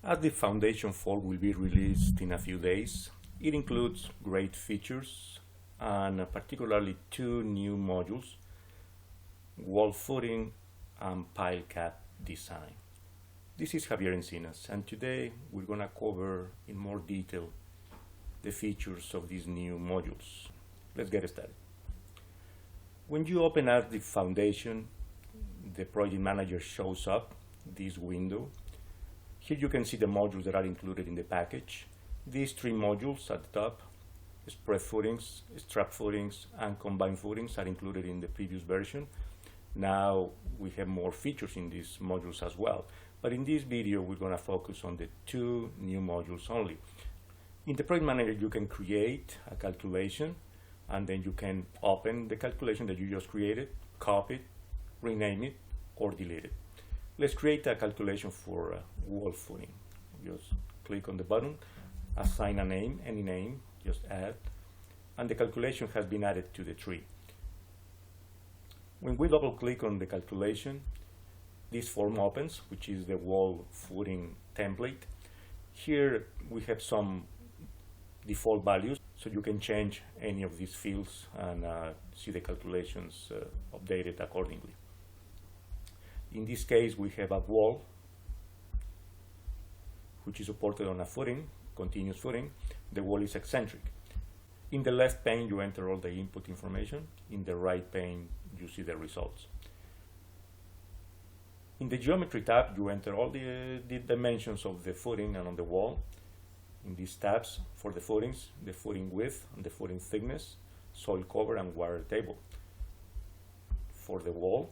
ASDIP Foundation 4 will be released in a few days. It includes great features and particularly two new modules, wall footing and pile cap design. This is Javier Encinas, and today we're going to cover in more detail the features of these new modules. Let's get started. When you open ASDIP Foundation, the project manager shows up this window. Here you can see the modules that are included in the package. These three modules at the top, spread footings, strap footings, and combined footings, are included in the previous version. Now we have more features in these modules as well. But in this video, we're going to focus on the two new modules only. In the project manager, you can create a calculation, and then you can open the calculation that you just created, copy it, rename it, or delete it. Let's create a calculation for wall footing. Just click on the button, assign a name, any name, just add, and the calculation has been added to the tree. When we double click on the calculation, this form opens, which is the wall footing template. Here we have some default values, so you can change any of these fields and see the calculations updated accordingly. In this case, we have a wall which is supported on a footing, continuous footing. The wall is eccentric. In the left pane, you enter all the input information. In the right pane, you see the results. In the geometry tab, you enter all the dimensions of the footing and on the wall. In these tabs, for the footings, the footing width and the footing thickness, soil cover and water table. For the wall,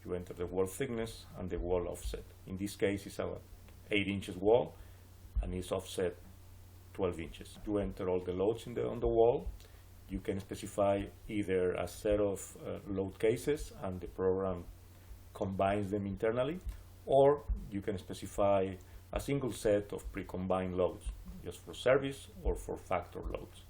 you enter the wall thickness and the wall offset. In this case, it's a 8 inches wall and it's offset 12 inches. You enter all the loads on the wall. You can specify either a set of load cases and the program combines them internally, or you can specify a single set of pre-combined loads, just for service or for factor loads.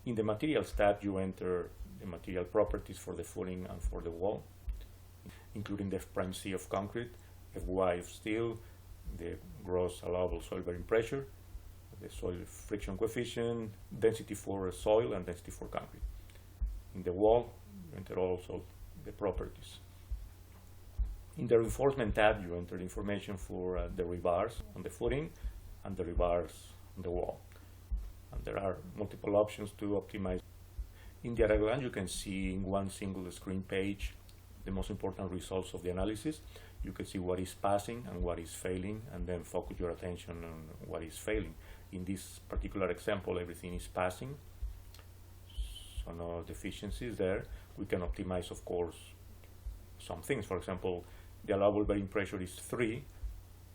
In the materials tab, you enter the material properties for the footing and for the wall, including the F'(C) of concrete, Fy of steel, the gross allowable soil bearing pressure, the soil friction coefficient, density for soil, and density for concrete. In the wall, you enter also the properties. In the reinforcement tab, you enter information for the rebars on the footing and the rebars on the wall. And there are multiple options to optimize. In the diagram, you can see in one single screen page the most important results of the analysis. You can see what is passing and what is failing, and then focus your attention on what is failing. In this particular example, everything is passing, so no deficiencies there. We can optimize, of course, some things. For example, the allowable bearing pressure is 3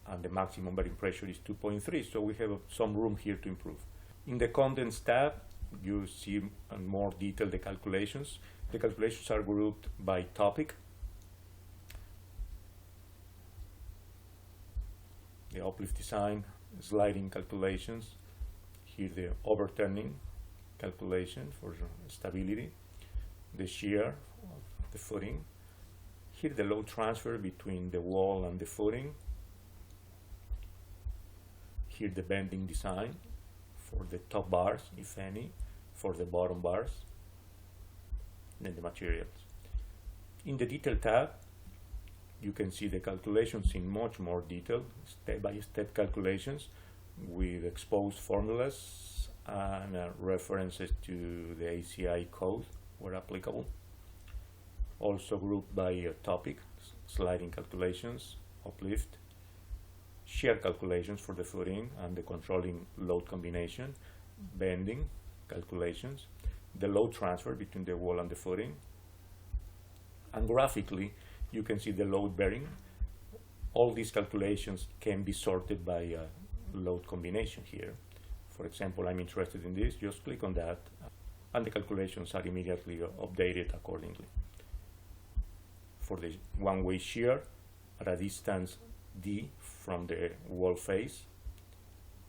and the maximum bearing pressure is 2.3, so we have some room here to improve. In the contents tab, you see in more detail the calculations. The calculations are grouped by topic. The uplift design, sliding calculations, here the overturning calculation for stability, the shear of the footing, here the load transfer between the wall and the footing, here the bending design for the top bars, if any, for the bottom bars, then the materials. In the detail tab, you can see the calculations in much more detail, step-by-step calculations with exposed formulas and references to the ACI code where applicable. Also grouped by topic, sliding calculations, uplift, shear calculations for the footing and the controlling load combination, bending calculations, the load transfer between the wall and the footing, and graphically you can see the load bearing. All these calculations can be sorted by load combination here. For example, I'm interested in this, just click on that and the calculations are immediately updated accordingly. For the one-way shear at a distance d from the wall face,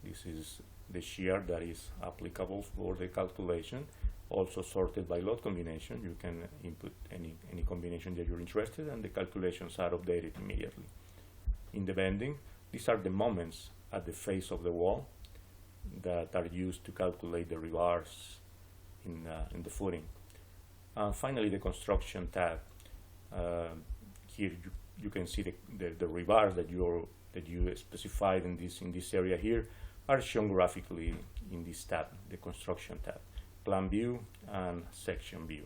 this is the shear that is applicable for the calculation. Also sorted by load combination. You can input any combination that you're interested in, and the calculations are updated immediately. In the bending, These are the moments at the face of the wall that are used to calculate the rebars in the footing. And finally, the construction tab. Here you can see the rebars that you specified in this area here are shown graphically in this tab, the construction tab, plan view and section view.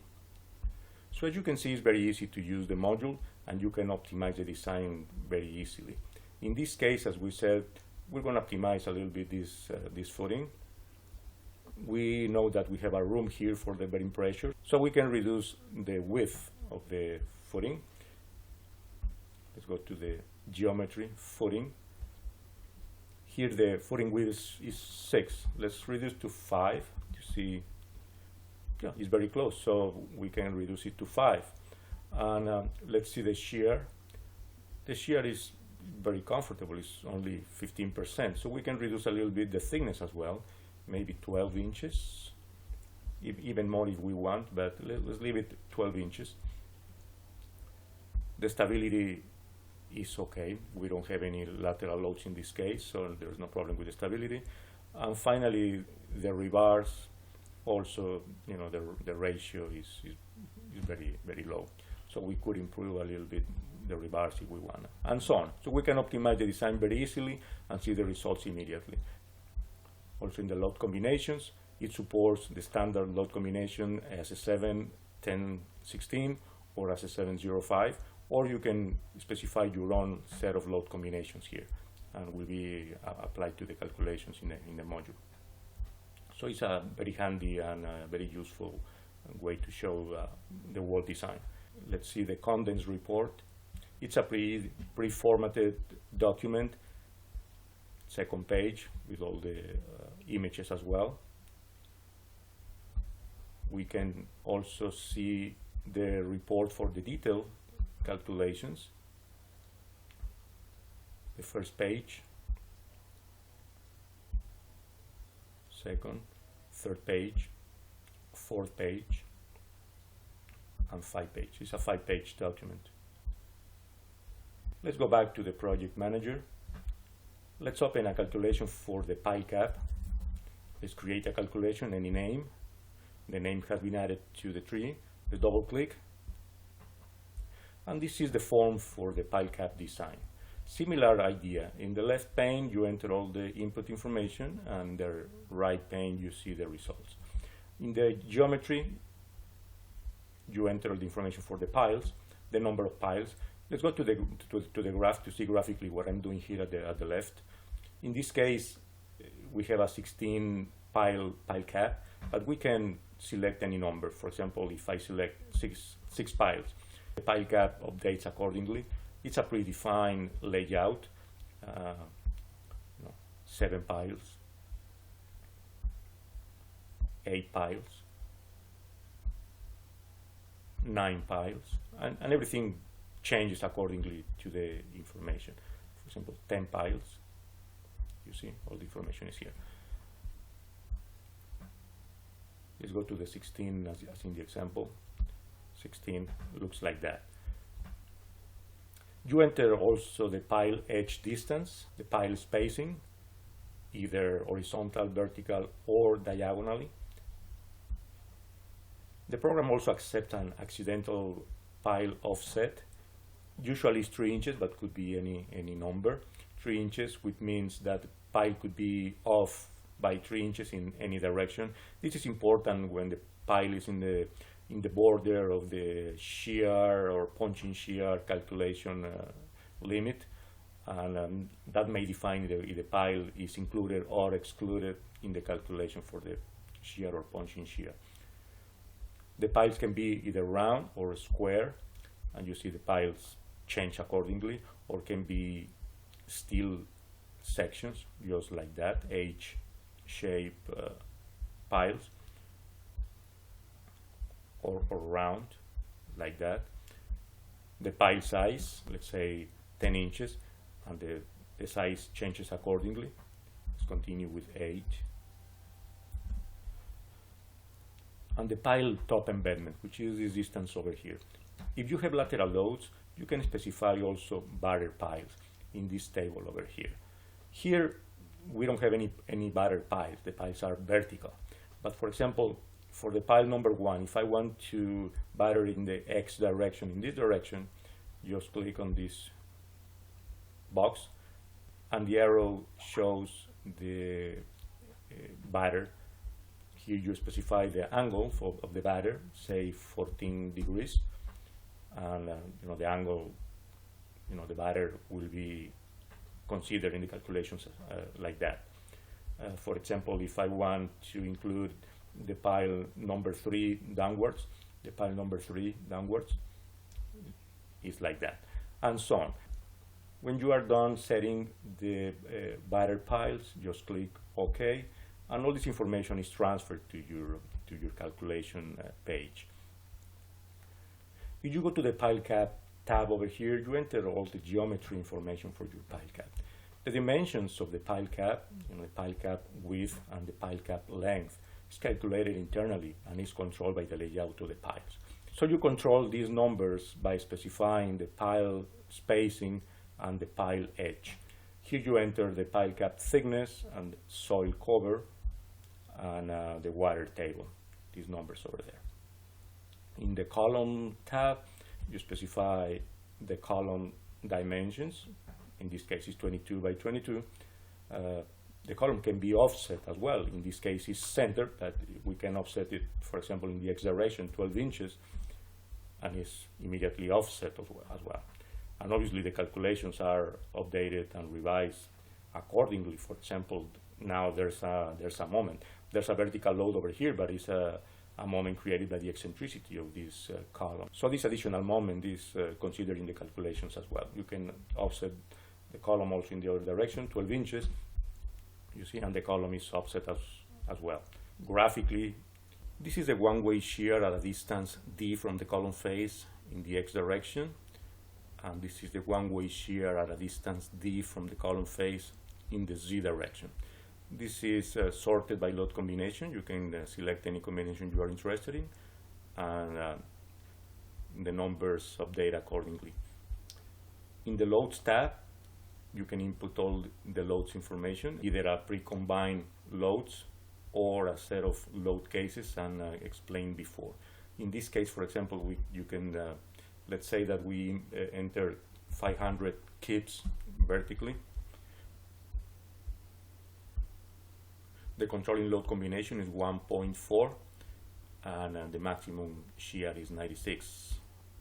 So as you can see, it's very easy to use the module, and you can optimize the design very easily. In this case, as we said, we're going to optimize a little bit this footing. We know that we have a room here for the bearing pressure, so we can reduce the width of the footing. Let's go to the geometry, footing. Here the footing width is 6. Let's reduce to 5. You see, yeah, it's very close, so we can reduce it to 5. And let's see the shear. The shear is very comfortable, it's only 15%, so we can reduce a little bit the thickness as well, maybe 12 inches, even more if we want, but let's leave it 12 inches. The stability is okay, we don't have any lateral loads in this case, so there's no problem with the stability. And finally, the rebars also, you know, the ratio is very low, so we could improve a little bit the rebars if we want, and so on. So we can optimize the design very easily and see the results immediately. Also in the load combinations, it supports the standard load combination as a 7, 10, 16 or as a 705, or you can specify your own set of load combinations here and will be applied to the calculations in the module. So it's a very handy and very useful way to show the wall design. Let's see the contents report. It's a pre-formatted document, second page with all the images as well. We can also see the report for the detailed calculations. The first page, second, third page, fourth page, and 5 page. It's a 5-page document. Let's go back to the project manager. Let's open a calculation for the pile cap. Let's create a calculation, any name. The name has been added to the tree. Let's double click. And this is the form for the pile cap design. Similar idea. In the left pane, you enter all the input information, and the right pane, you see the results. In the geometry, you enter all the information for the piles, the number of piles. Let's go to the graph to see graphically what I'm doing here at the left. In this case, we have a 16 pile cap, but we can select any number. For example, if I select six piles, the pile cap updates accordingly. It's a predefined layout. 7 piles, 8 piles, 9 piles, and everything changes accordingly to the information. For example, 10 piles, you see all the information is here. Let's go to the 16 as in the example. 16 looks like that. You enter also the pile edge distance, the pile spacing, either horizontal, vertical, or diagonally. The program also accepts an accidental pile offset. Usually it's 3 inches, but could be any number. 3 inches, which means that the pile could be off by 3 inches in any direction. This is important when the pile is in the border of the shear or punching shear calculation limit, and that may define if the pile is included or excluded in the calculation for the shear or punching shear. The piles can be either round or square, and you see the piles change accordingly, or can be steel sections, just like that, H-shape piles, or round, like that. The pile size, let's say 10 inches, and the size changes accordingly. Let's continue with 8. And the pile top embedment, which is this distance over here. If you have lateral loads, you can specify also barrier piles. in this table over here. Here we don't have any batter piles. The piles are vertical. But for example, for the pile number 1, if I want to batter in the X direction, in this direction, just click on this box and the arrow shows the batter. Here you specify the angle of the batter, say 14 degrees, and the angle, the batter will be considered in the calculations like that. For example, if I want to include the pile number 3 downwards, the pile number 3 downwards is like that, and so on. When you are done setting the batter piles, just click OK, and all this information is transferred to your calculation page. If you go to the pile cap tab over here, you enter all the geometry information for your pile cap. The dimensions of the pile cap, the pile cap width and the pile cap length, is calculated internally and is controlled by the layout of the piles. So you control these numbers by specifying the pile spacing and the pile edge. Here you enter the pile cap thickness and soil cover and the water table, these numbers over there. In the column tab, you specify the column dimensions. In this case, it's 22 by 22. The column can be offset as well. In this case, it's centered, but we can offset it, for example, in the X direction, 12 inches, and it's immediately offset as well. And obviously, the calculations are updated and revised accordingly. For example, now there's a moment. There's a vertical load over here, but it's a moment created by the eccentricity of this column. So this additional moment is considered in the calculations as well. You can offset the column also in the other direction, 12 inches, you see, and the column is offset as well. Graphically, this is a one-way shear at a distance d from the column face in the X direction, and this is the one-way shear at a distance d from the column face in the Z direction. This is sorted by load combination. You can select any combination you are interested in, and the numbers update accordingly. In the loads tab, you can input all the loads information, either a pre-combined loads or a set of load cases and explained before. In this case, for example, you can, let's say that we enter 500 kips vertically. The controlling load combination is 1.4 and the maximum shear is 96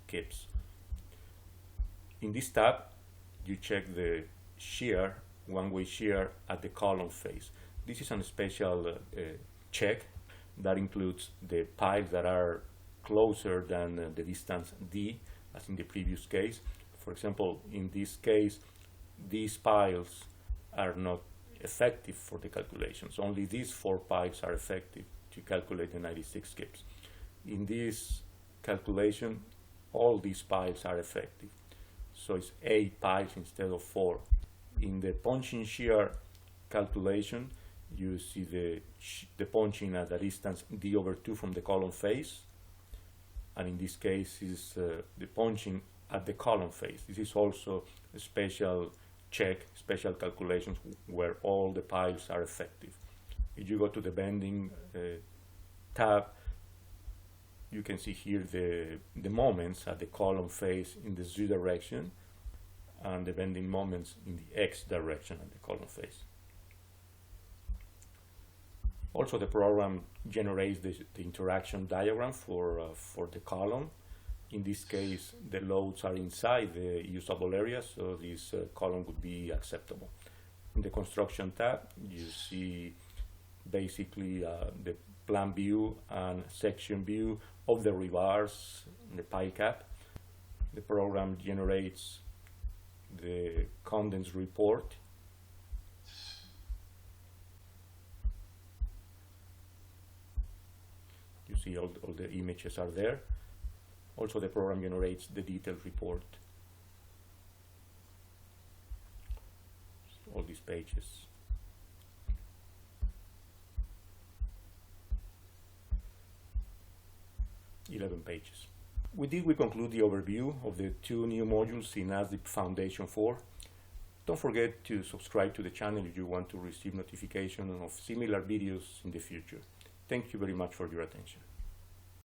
kips. In this tab, you check the shear, one-way shear at the column face. This is a special check that includes the piles that are closer than the distance d, as in the previous case. For example, in this case, these piles are not effective for the calculations. Only these 4 piles are effective to calculate the 96 kips. In this calculation, all these piles are effective. So it's 8 piles instead of 4. In the punching shear calculation, you see the punching at a distance d over 2 from the column face, and in this case is the punching at the column face. This is also a special check, special calculations where all the piles are effective. If you go to the bending tab, you can see here the moments at the column face in the Z direction and the bending moments in the X direction at the column face. Also, the program generates the interaction diagram for the column. In this case, the loads are inside the usable area, so this column would be acceptable. In the construction tab, you see basically the plan view and section view of the rebars, the pile cap. The program generates the contents report. You see all the images are there. Also, the program generates the detailed report. All these pages. (11 pages). With this, we conclude the overview of the 2 new modules in ASDIP Foundation 4. Don't forget to subscribe to the channel if you want to receive notification of similar videos in the future. Thank you very much for your attention.